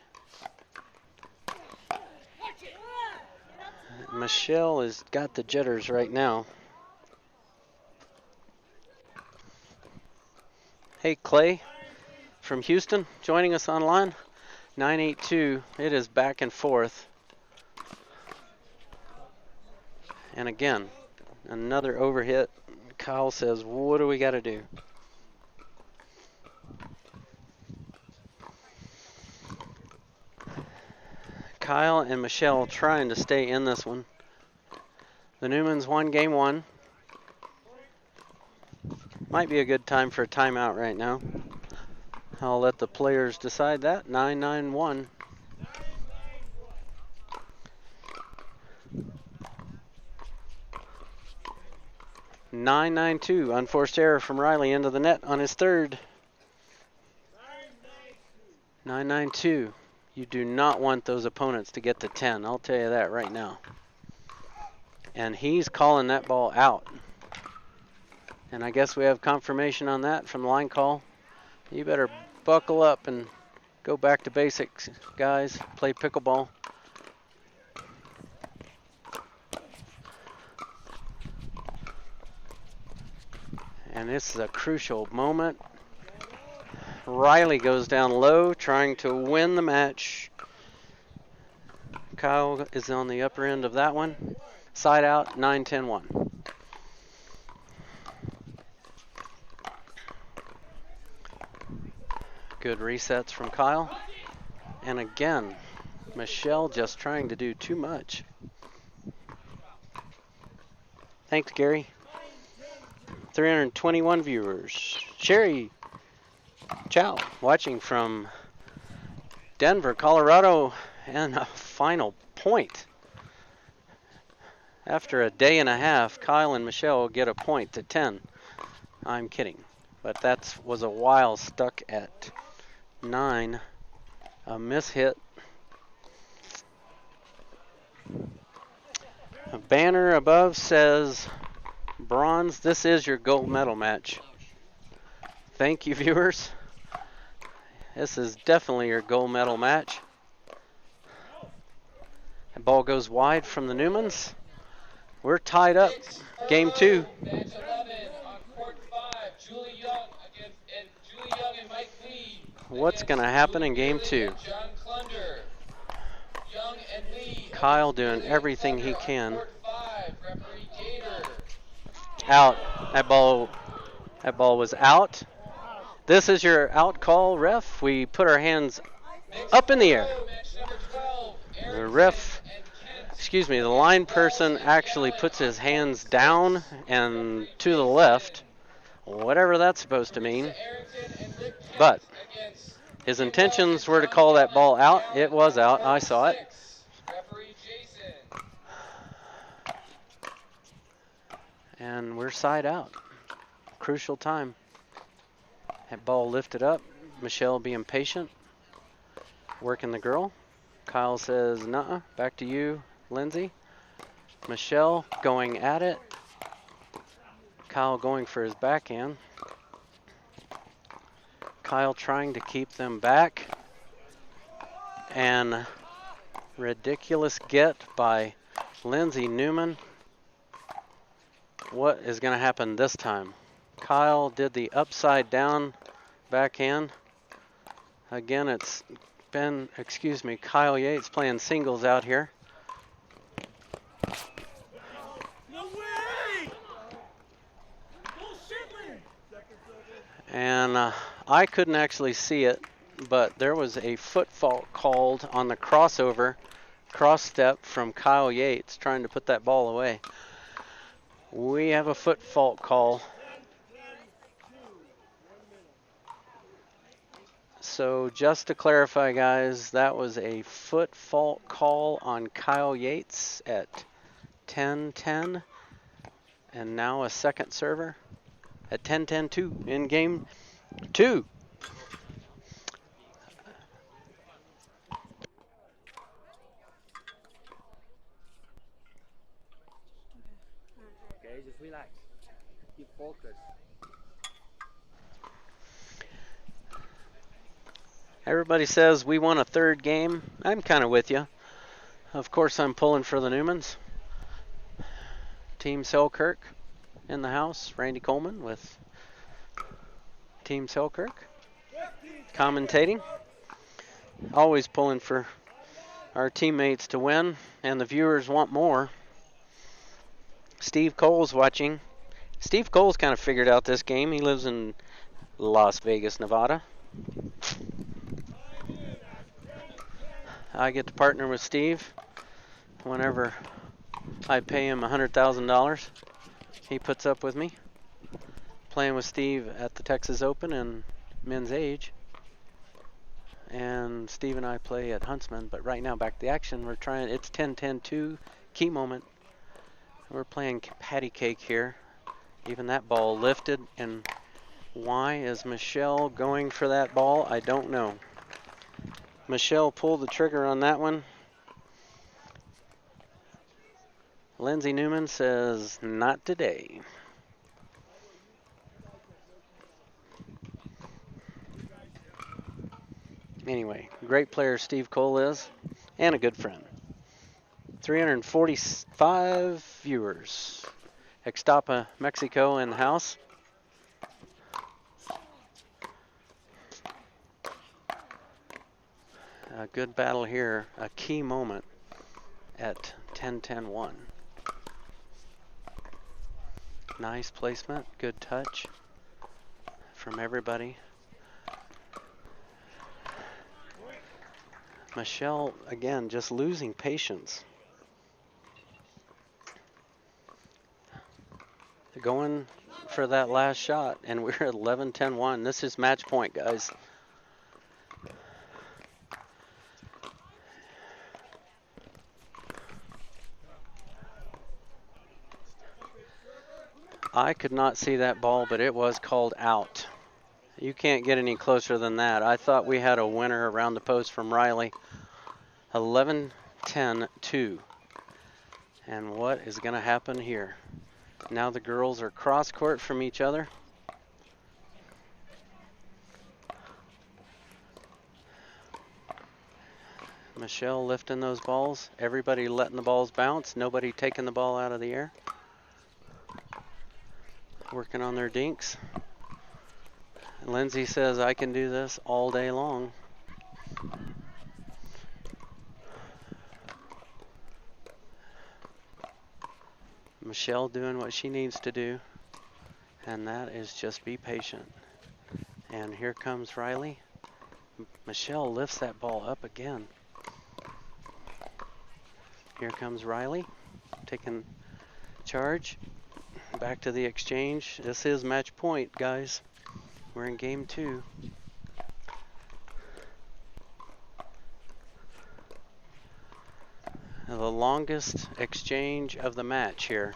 Michelle has got the jitters right now. Hey, Clay from Houston joining us online. 9-8-2. It is back and forth. And again, another overhit. Kyle says, what do we got to do? Kyle and Michelle trying to stay in this one. The Newmans won game 1. Might be a good time for a timeout right now. I'll let the players decide that. 9-9-1. (9-9-2). Unforced error from Riley into the net on his third. 9-9-2. You do not want those opponents to get to 10. I'll tell you that right now. And he's calling that ball out. And I guess we have confirmation on that from the line call. You better buckle up and go back to basics, guys. Play pickleball. And this is a crucial moment. Riley goes down low, trying to win the match. Kyle is on the upper end of that one. Side out, 9-10-1. Good resets from Kyle. And again, Michelle just trying to do too much. Thanks, Gary. 321 viewers. Sherry Chow watching from Denver, Colorado, and a final point. After a day and a half, Kyle and Michelle get a point to 10. I'm kidding, but that was a while stuck at 9. A miss hit. A banner above says bronze. This is your gold medal match. Thank you, viewers. This is definitely your gold medal match. The ball goes wide from the Newmans. We're tied up. Game 2. Match 11 on court 5. Julie Young and Mike Lee. What's going to happen in game 2? John Klunder. Young and Lee. Kyle doing everything he can. Court 5. Referee Gator. Out. That ball was out. This is your out call, ref. We put our hands up in the air. Match number 12. The ref, excuse me, the line person actually puts his hands down and to the left, whatever that's supposed to mean. But his intentions were to call that ball out. It was out. I saw it. Referee Jason. And we're side out. Crucial time. That ball lifted up. Michelle being patient. Working the girl. Kyle says, nuh-uh. Back to you, Lindsey. Michelle going at it. Kyle going for his backhand. Kyle trying to keep them back. And ridiculous get by Lindsey Newman. What is going to happen this time? Kyle did the upside down backhand. Again, it's been, Kyle Yates playing singles out here. No way! And I couldn't actually see it, but there was a foot fault called on the crossover, cross step from Kyle Yates trying to put that ball away. We have a foot fault call. So just to clarify, guys, that was a foot fault call on Kyle Yates at 10-10. And now a second server at 10-10-2 in game 2. Okay, just relax. Keep focused. Everybody says we won a third game. I'm kind of with you. Of course, I'm pulling for the Newmans. Team Selkirk in the house. Randy Coleman with Team Selkirk, commentating. Always pulling for our teammates to win, and the viewers want more. Steve Cole's watching. Steve Cole's kind of figured out this game. He lives in Las Vegas, Nevada. I get to partner with Steve whenever I pay him $100,000. He puts up with me. Playing with Steve at the Texas Open in men's age. And Steve and I play at Huntsman, but right now back to the action. We're trying, it's 10-10-2, key moment. We're playing patty cake here. Even that ball lifted, and why is Michelle going for that ball? I don't know. Michelle pulled the trigger on that one. Lindsey Newman says, not today. Anyway, great player Steve Cole is, and a good friend. 345 viewers. Ixtapa, Mexico in the house. A good battle here, a key moment at 10-10-1. Nice placement, good touch from everybody. Michelle, again, just losing patience. Going for that last shot, and we're at 11-10-1. This is match point, guys. I could not see that ball, but it was called out. You can't get any closer than that. I thought we had a winner around the post from Riley. 11-10-2. And what is going to happen here? Now the girls are cross court from each other. Michelle lifting those balls. Everybody letting the balls bounce. Nobody taking the ball out of the air. Working on their dinks. Lindsey says, I can do this all day long. Michelle doing what she needs to do, and that is just be patient. And here comes Riley. Michelle lifts that ball up again. Here comes Riley, taking charge. Back to the exchange. This is match point, guys. We're in game 2. The longest exchange of the match here.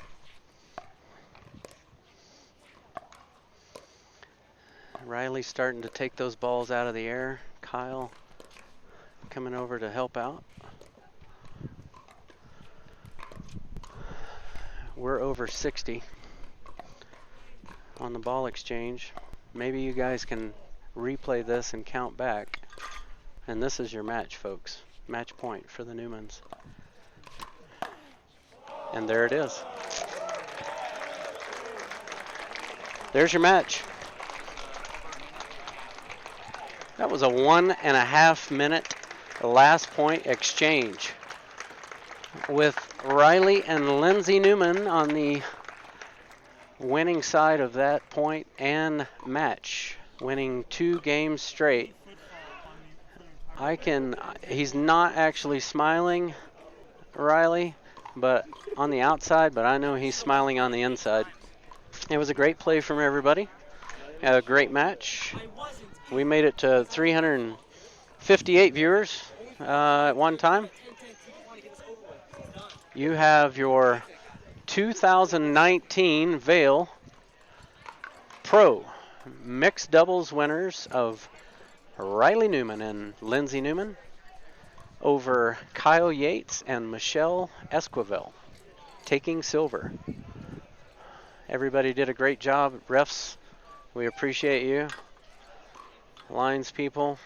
Riley's starting to take those balls out of the air. Kyle coming over to help out. We're over 60 on the ball exchange. Maybe you guys can replay this and count back. And this is your match, folks. Match point for the Newmans. And there it is. There's your match. That was a 1.5 minute last point exchange with Riley and Lindsey Newman on the winning side of that point and match, winning 2 games straight. He's not actually smiling, Riley, but on the outside, but I know he's smiling on the inside. It was a great play from everybody. Had a great match. We made it to 358 viewers at one time. You have your 2019 Vail Pro mixed doubles winners of Riley Newman and Lindsey Newman over Kyle Yates and Michelle Esquivel, taking silver. Everybody did a great job. Refs, we appreciate you. Lines people,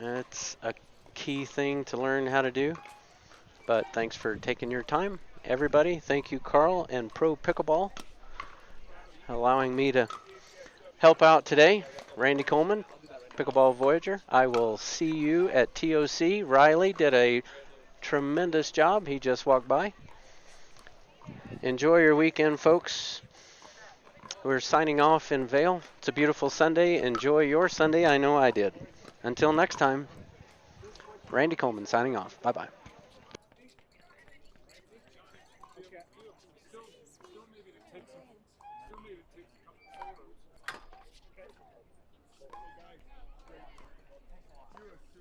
it's a key thing to learn how to do. But thanks for taking your time. Everybody, thank you, Carl and ProPickleball, allowing me to help out today. Randy Coleman, Pickleball Voyager. I will see you at TOC. Riley did a tremendous job. He just walked by. Enjoy your weekend, folks. We're signing off in Vail. It's a beautiful Sunday. Enjoy your Sunday. I know I did. Until next time, Randy Coleman signing off. Bye-bye.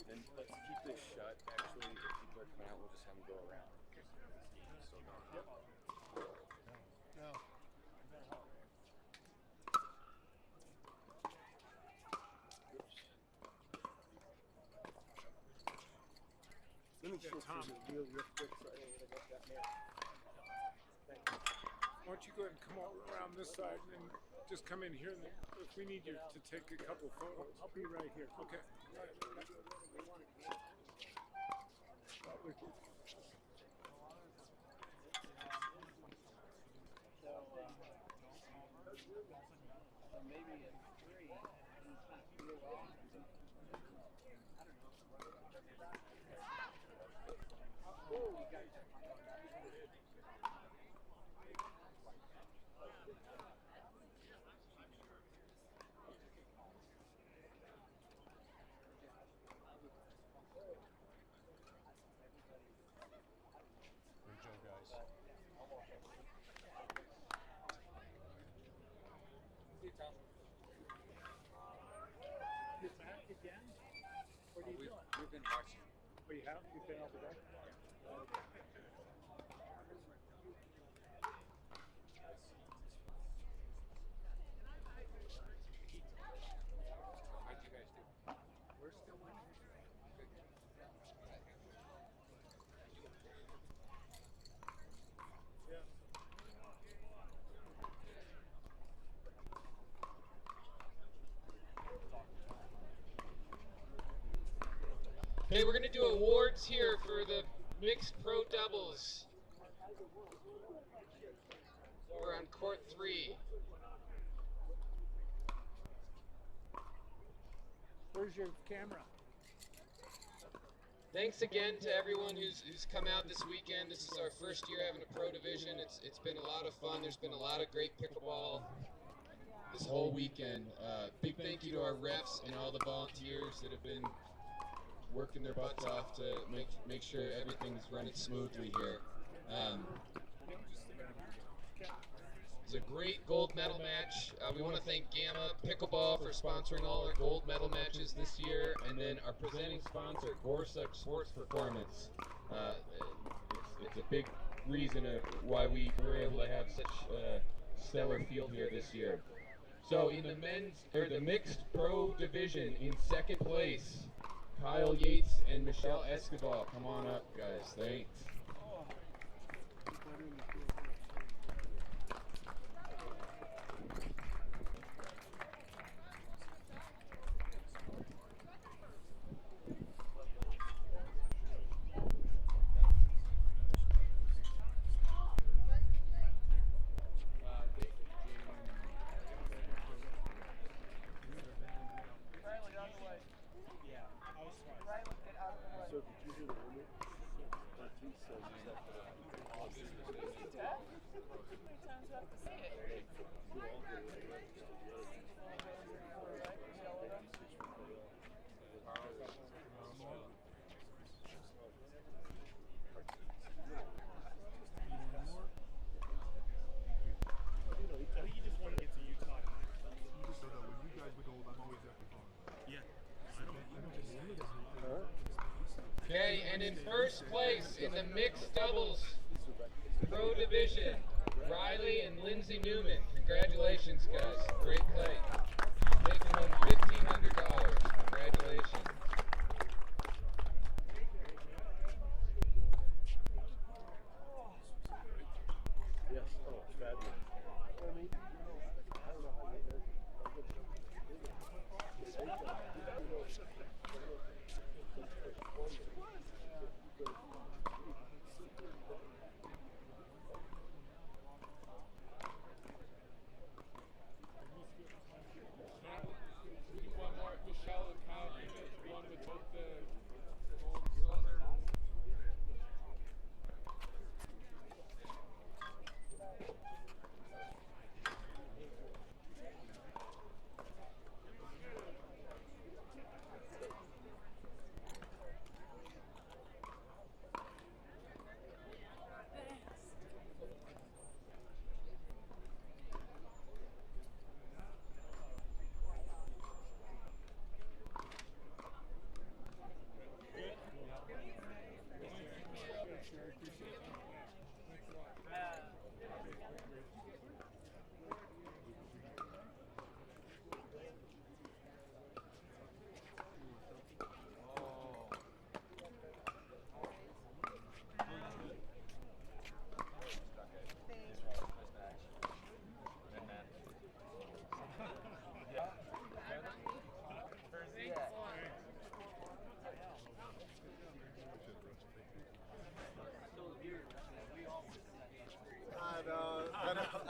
And let's keep this shut. Actually, if people are coming out, we'll just have them go around. So no. Let me show Tom real quick so I don't get that man. Why don't you go ahead and come all around this side and then just come in here and then if we need you to take a couple photos. I'll be right here. Okay. we've been watching. Oh, you have? You've been over there? How'd you guys do? We're still winning. Okay, we're going to do awards here for the mixed pro doubles. We're on court 3. Where's your camera? Thanks again to everyone who's come out this weekend. This is our first year having a pro division. It's been a lot of fun. There's been a lot of great pickleball this whole weekend. Big thank you to our refs and all the volunteers that have been working their butts off to make sure everything's running smoothly here. It's a great gold medal match. We want to thank Gamma Pickleball for sponsoring all our gold medal matches this year, and then our presenting sponsor, Gorsuch Sports Performance. It's a big reason of why we were able to have such a stellar field here this year. So in the mixed pro division, in second place, Kyle Yates and Michelle Esquivel. Come on up, guys. Thanks. Okay, and in first place in the mixed doubles pro division, Riley and Lindsey Newman. Congratulations, guys. Great play. Taking home $1,500. Congratulations. Yes. Oh, fabulous.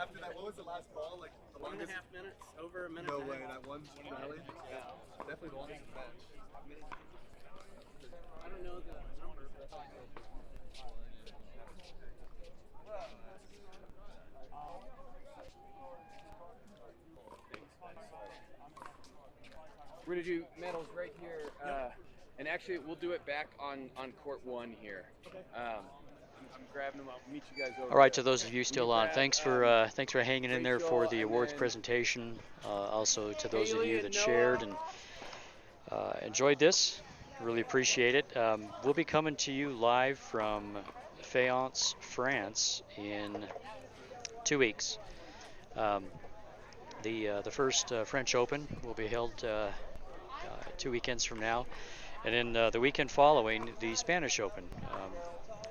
after that, what was the last ball? Like the 1.5 longest? minutes, over a minute. No and a way, half. that one rally? Yeah. Definitely the longest in the match. I don't know the number, but I thought We're gonna do medals right here, and actually we'll do it back on court 1 here. I'm grabbing them. I'll meet you guys over All right, there. to those of you still on, thanks for hanging in there for the awards presentation. Also to those of you that shared and enjoyed this, really appreciate it. We'll be coming to you live from Fayence, France, in 2 weeks. The first French Open will be held 2 weekends from now, and then the weekend following, the Spanish Open.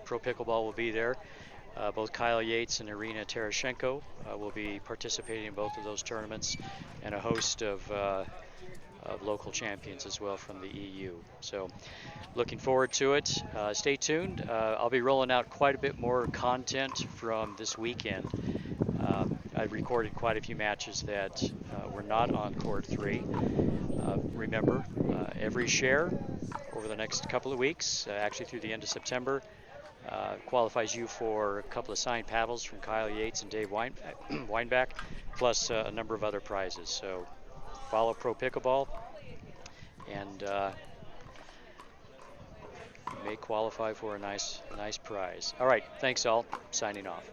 Pro Pickleball will be there. Both Kyle Yates and Irina Terashenko will be participating in both of those tournaments, and a host of local champions as well from the EU. So looking forward to it. Stay tuned. I'll be rolling out quite a bit more content from this weekend. I've recorded quite a few matches that were not on Court 3. Remember, every share over the next couple of weeks, actually through the end of September, qualifies you for a couple of signed paddles from Kyle Yates and Dave Weinbach, plus a number of other prizes. So follow Pro Pickleball, and you may qualify for a nice prize. All right, thanks all. Signing off.